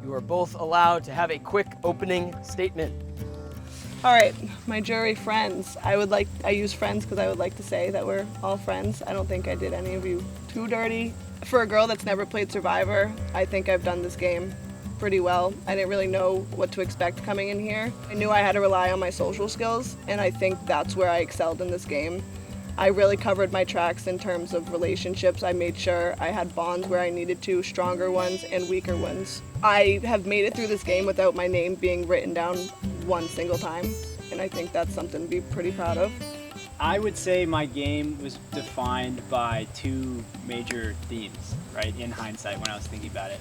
You are both allowed to have a quick opening statement. All right, my jury friends. I use friends because I would like to say that we're all friends. I don't think I did any of you too dirty. For a girl that's never played Survivor, I think I've done this game pretty well. I didn't really know what to expect coming in here. I knew I had to rely on my social skills, and I think that's where I excelled in this game. I really covered my tracks in terms of relationships. I made sure I had bonds where I needed to, stronger ones and weaker ones. I have made it through this game without my name being written down one single time, and I think that's something to be pretty proud of. I would say my game was defined by two major themes, right, in hindsight when I was thinking about it.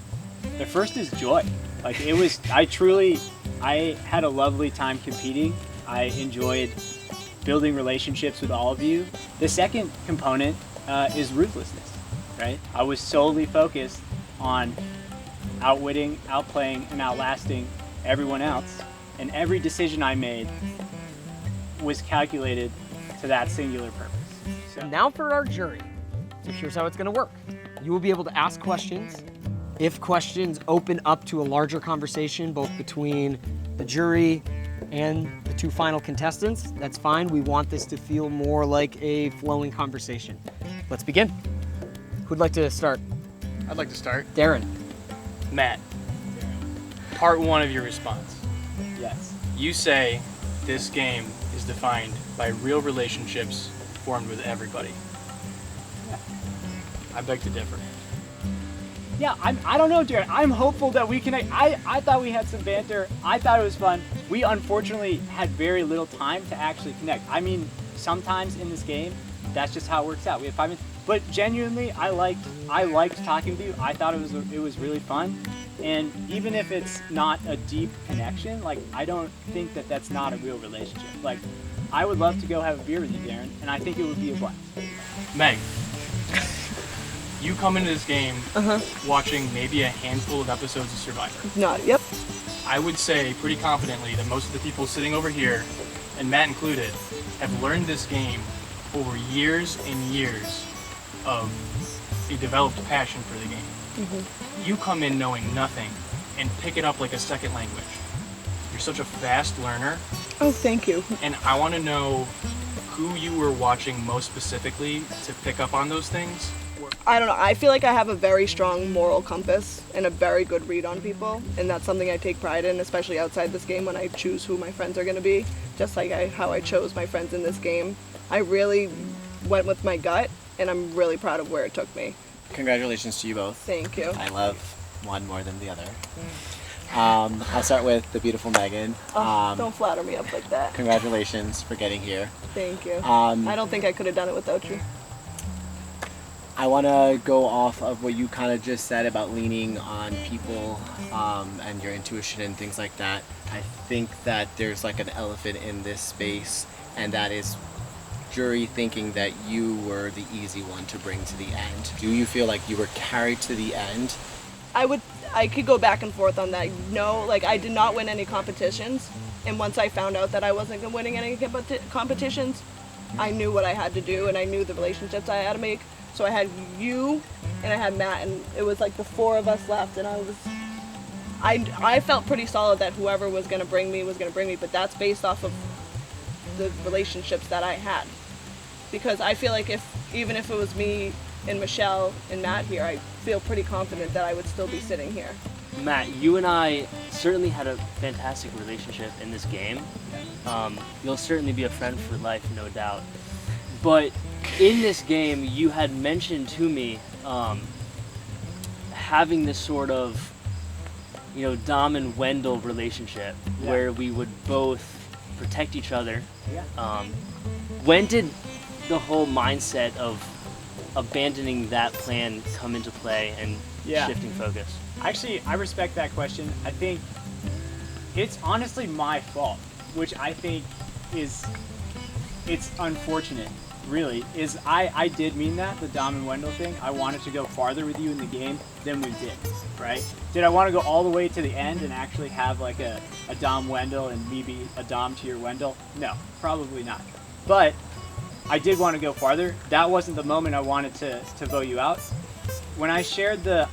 The first is joy. Like, I had a lovely time competing. I enjoyed building relationships with all of you. The second component is ruthlessness, right? I was solely focused on outwitting, outplaying, and outlasting everyone else, and every decision I made was calculated to that singular purpose. So Now for our jury. So here's how it's gonna work. You will be able to ask questions. If questions open up to a larger conversation, both between the jury and the two final contestants, that's fine. We want this to feel more like a flowing conversation. Let's begin. Who'd like to start? I'd like to start. Darren. Matt, part one of your response. yes. You say this game is defined by real relationships formed with everybody. I beg to differ. Yeah, I don't know, Jared. I'm hopeful that we connect. I thought we had some banter. I thought it was fun. We unfortunately had very little time to actually connect. I mean, sometimes in this game, that's just how it works out. We have 5 minutes. But genuinely, I liked talking to you. I thought it was really fun. And even if it's not a deep connection, like, I don't think that that's not a real relationship. Like, I would love to go have a beer with you, Darren, and I think it would be a blast. Meg, you come into this game watching maybe a handful of episodes of Survivor. Yep. I would say pretty confidently that most of the people sitting over here, and Matt included, have learned this game over years and years of a developed passion for the game. You come in knowing nothing and pick it up like a second language. You're such a fast learner. Oh, thank you. And I want to know who you were watching most specifically to pick up on those things. I don't know. I feel like I have a very strong moral compass and a very good read on people, and that's something I take pride in, especially outside this game when I choose who my friends are going to be, just like how I chose my friends in this game. I really went with my gut, and I'm really proud of where it took me. Congratulations to you both. Thank you. I love one more than the other. I'll start with the beautiful Megan. Don't flatter me up like that. Congratulations for getting here. Thank you. I don't think I could have done it without you. I want to go off of what you kind of just said about leaning on people and your intuition and things like that. I think that there's like an elephant in this space, and that is jury thinking that you were the easy one to bring to the end. Do you feel like you were carried to the end? I could go back and forth on that. No, like, I did not win any competitions, and once I found out that I wasn't winning any competitions, I knew what I had to do, and I knew the relationships I had to make. So I had you and I had Matt, and it was like the four of us left, and I felt pretty solid that whoever was going to bring me was going to bring me, but that's based off of the relationships that I had. Because I feel like even if it was me and Michelle and Matt here, I feel pretty confident that I would still be sitting here. Matt, you and I certainly had a fantastic relationship in this game. You'll certainly be a friend for life, no doubt. But in this game, you had mentioned to me having this sort of, Dom and Wendell relationship where we would both protect each other. When did the whole mindset of abandoning that plan come into play and shifting focus? Actually, I respect that question. I think it's honestly my fault, which I think it's unfortunate, really, is I did mean that, the Dom and Wendell thing. I wanted to go farther with you in the game than we did, right? Did I want to go all the way to the end and actually have like a Dom Wendell and maybe a Dom to your Wendell? No, probably not. But I did want to go farther. That wasn't the moment I wanted to vote you out. When I shared the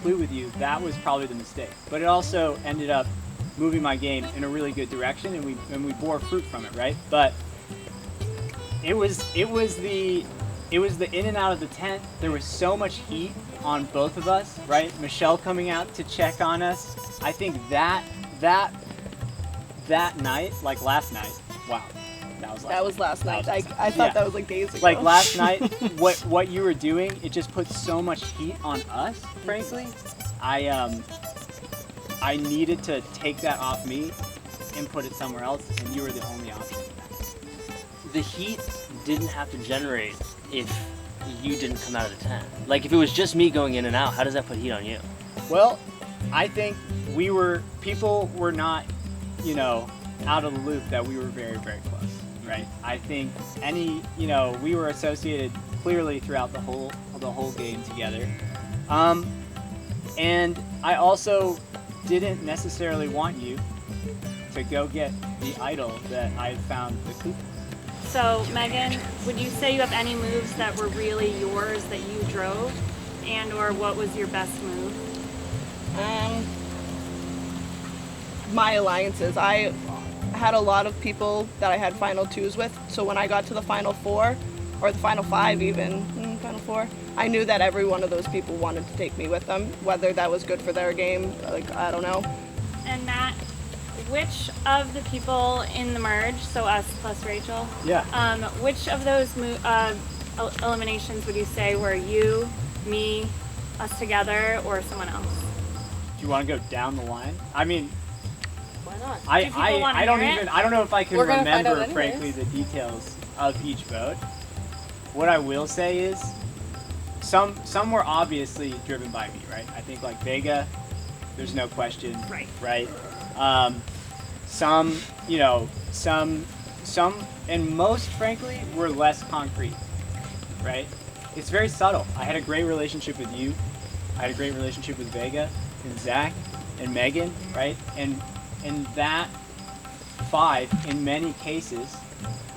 clue with you, that was probably the mistake. But it also ended up moving my game in a really good direction, and we bore fruit from it, right? But it was the in and out of the tent. There was so much heat on both of us, right? Michelle coming out to check on us. I think that night, like last night, wow. That was last night. I thought that was like days ago. Like last night, what you were doing, it just put so much heat on us, frankly. I needed to take that off me and put it somewhere else, and you were the only option. The heat didn't have to generate if you didn't come out of the tent. Like if it was just me going in and out, how does that put heat on you? Well, I think people were not, out of the loop that we were very, very close. Right. I think we were associated clearly throughout the whole game together, and I also didn't necessarily want you to go get the idol that I found the coup. So Megan, would you say you have any moves that were really yours that you drove, and/or what was your best move? My alliances. I had a lot of people that I had final twos with, so when I got to the final four, or the final five even, final four, I knew that every one of those people wanted to take me with them, whether that was good for their game, I don't know. And Matt, which of the people in the merge, so us plus Rachel, which of those eliminations would you say were you, me, us together, or someone else? Do you want to go down the line? I mean, I don't know if I can remember, frankly, the details of each vote. What I will say is, some were obviously driven by me, right? I think like Vega, there's no question, right? Some, and most, frankly, were less concrete, right? It's very subtle. I had a great relationship with you. I had a great relationship with Vega and Zach and Megan, right? And that 5, in many cases,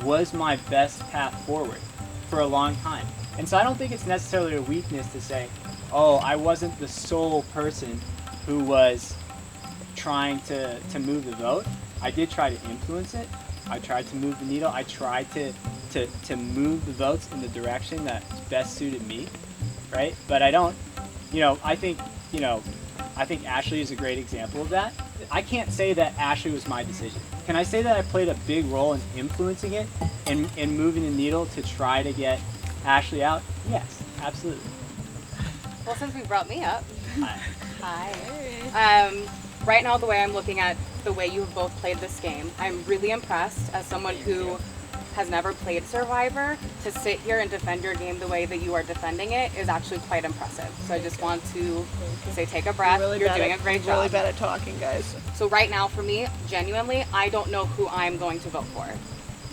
was my best path forward for a long time. And so I don't think it's necessarily a weakness to say, oh, I wasn't the sole person who was trying to move the vote. I did try to influence it. I tried to move the needle. I tried to move the votes in the direction that best suited me, right? But I don't, I think Ashley is a great example of that. I can't say that Ashley was my decision. Can I say that I played a big role in influencing it and moving the needle to try to get Ashley out? Yes, absolutely. Well, since we brought me up, Hi. Right now, the way I'm looking at the way you have both played this game, I'm really impressed as someone who has never played Survivor. To sit here and defend your game the way that you are defending it is actually quite impressive. So I just want to say, take a breath. You're doing a great job. Really bad at talking, guys. So right now, for me, genuinely, I don't know who I'm going to vote for.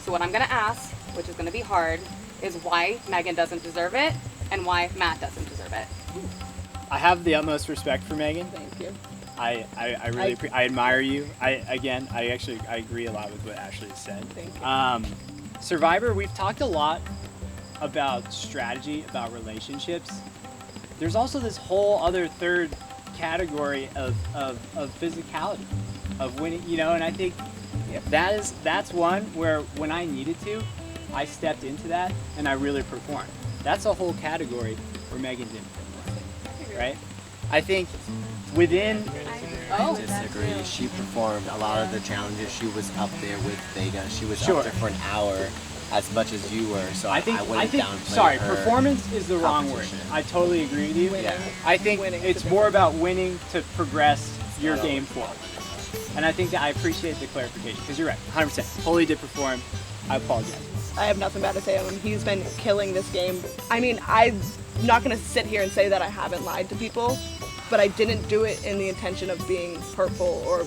So what I'm going to ask, which is going to be hard, is why Megan doesn't deserve it and why Matt doesn't deserve it. I have the utmost respect for Megan. Thank you. I really I admire you. I agree a lot with what Ashley has said. Thank you. Survivor, we've talked a lot about strategy, about relationships. There's also this whole other third category of physicality, of winning, you know, and I think that's one where when I needed to, I stepped into that and I really performed. That's a whole category where Megan didn't perform, right? I think within... I disagree. She performed a lot of the challenges. She was up there with Vega. She was up there for an hour as much as you were, so I wouldn't downplay her. Performance is the wrong word. I totally agree with you. Yeah. I think it's more about winning to progress your game forward. And I think that I appreciate the clarification, because you're right, 100%. Holy did perform. I apologize. I have nothing bad to say on him. He's been killing this game. I mean, I'm not going to sit here and say that I haven't lied to people, but I didn't do it in the intention of being hurtful, or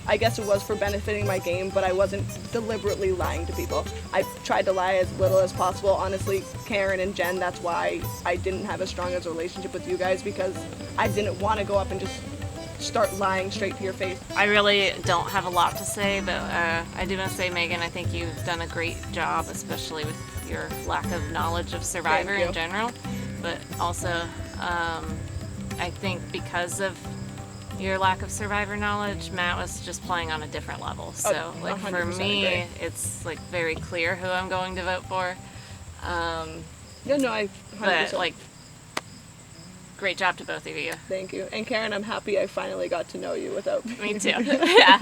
I guess it was for benefiting my game, but I wasn't deliberately lying to people. I tried to lie as little as possible. Honestly, Karen and Jen, that's why I didn't have as strong as a relationship with you guys, because I didn't want to go up and just start lying straight to your face. I really don't have a lot to say, but I do want to say, Megan, I think you've done a great job, especially with your lack of knowledge of Survivor in general. But also, I think because of your lack of Survivor knowledge, Matt was just playing on a different level. So, like, for me, it's like very clear who I'm going to vote for. Yeah, no, I 100%. But like, great job to both of you. Thank you. And Karen, I'm happy I finally got to know you without... Me too. Yeah.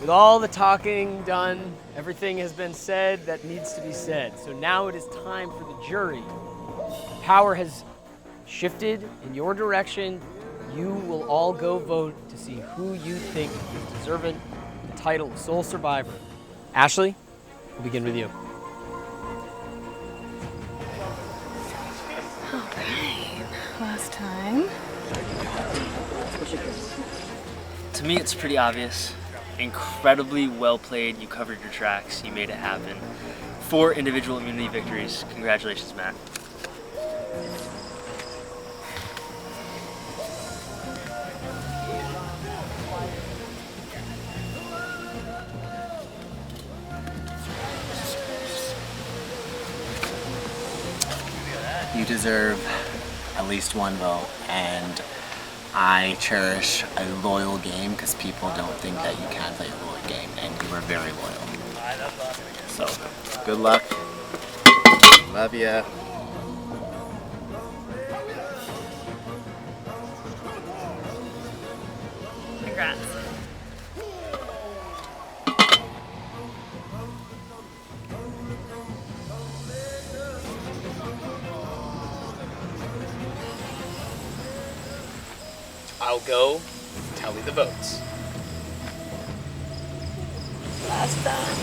With all the talking done, everything has been said that needs to be said. So now it is time for the jury. Power has shifted in your direction. You will all go vote to see who you think is deserving of the title of Sole Survivor. Ashley, we'll begin with you. Alright, last time. To me, it's pretty obvious. Incredibly well played. You covered your tracks. You made it happen. 4 individual immunity victories. Congratulations, Matt. You deserve at least one vote, and I cherish a loyal game because people don't think that you can play a loyal game, and you were very loyal. So, good luck. Love ya. Congrats. I'll go tally the votes. Last time.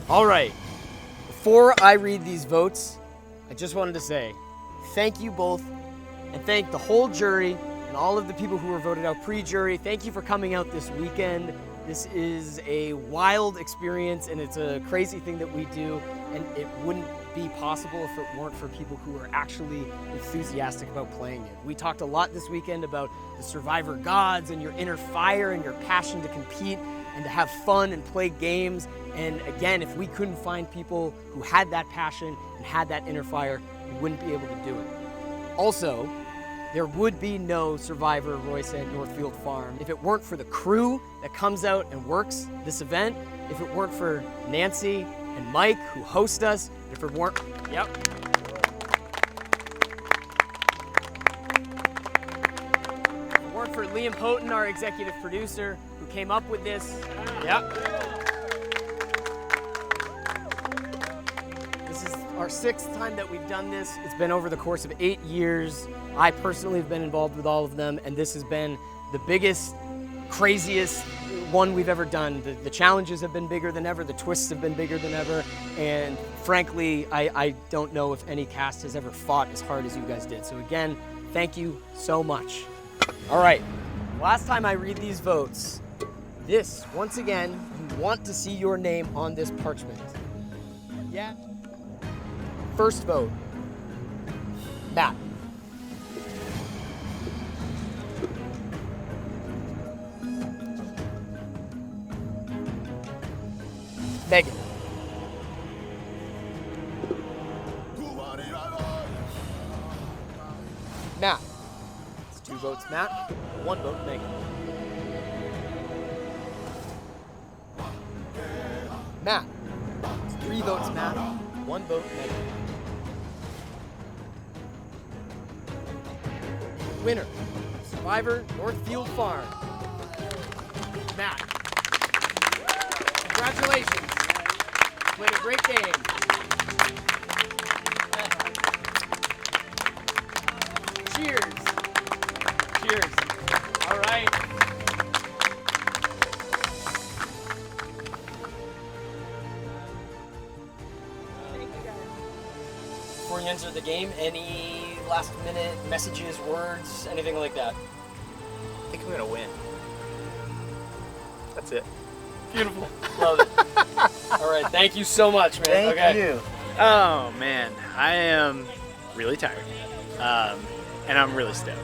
All right, before I read these votes, I just wanted to say thank you both, and thank the whole jury and all of the people who were voted out pre-jury. Thank you for coming out this weekend. This is a wild experience, and it's a crazy thing that we do, and it wouldn't be possible if it weren't for people who are actually enthusiastic about playing it. We talked a lot this weekend about the Survivor gods and your inner fire and your passion to compete and to have fun and play games. And again, if we couldn't find people who had that passion and had that inner fire, we wouldn't be able to do it. Also, there would be no Survivor Northfield Farm if it weren't for the crew that comes out and works this event, if it weren't for Nancy and Mike who host us, if it weren't, if it weren't for Liam Houghton, our executive producer, who came up with this, This is our 6th time that we've done this. It's been over the course of 8 years. I personally have been involved with all of them, and this has been the biggest, craziest one we've ever done. The challenges have been bigger than ever, the twists have been bigger than ever, and frankly, I don't know if any cast has ever fought as hard as you guys did. So again, thank you so much. All right, last time I read these votes, this, once again, you want to see your name on this parchment. Yeah? First vote, Matt. Megan. Matt. It's 2 votes Matt, 1 vote Megan. Matt. It's 3 votes Matt, 1 vote Megan. Winner, Survivor Northfield Farm. Matt. Congratulations. Played a great game. Cheers. Cheers. All right. Before you enter the game, any last minute messages, words, anything like that? I think I'm gonna win. That's it. Beautiful. Love it. All right. Thank you so much, man. Thank you. Oh man, I am really tired, and I'm really stoked.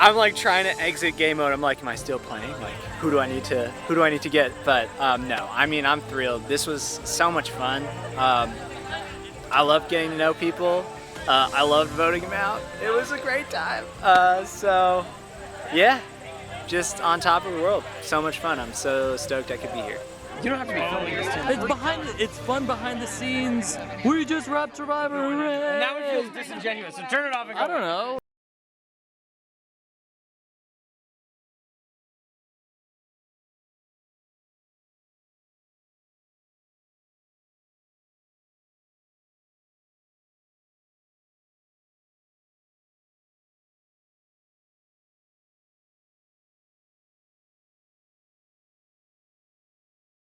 I'm like trying to exit game mode. I'm like, am I still playing? Like, who do I need to get? But no, I mean, I'm thrilled. This was so much fun. I love getting to know people. I loved voting them out. It was a great time. So yeah, just on top of the world. So much fun. I'm so stoked I could be here. You don't have to be filming this. It's fun behind the scenes. We just wrapped Survivor. Hooray! Now it feels disingenuous, so turn it off and go. I don't know.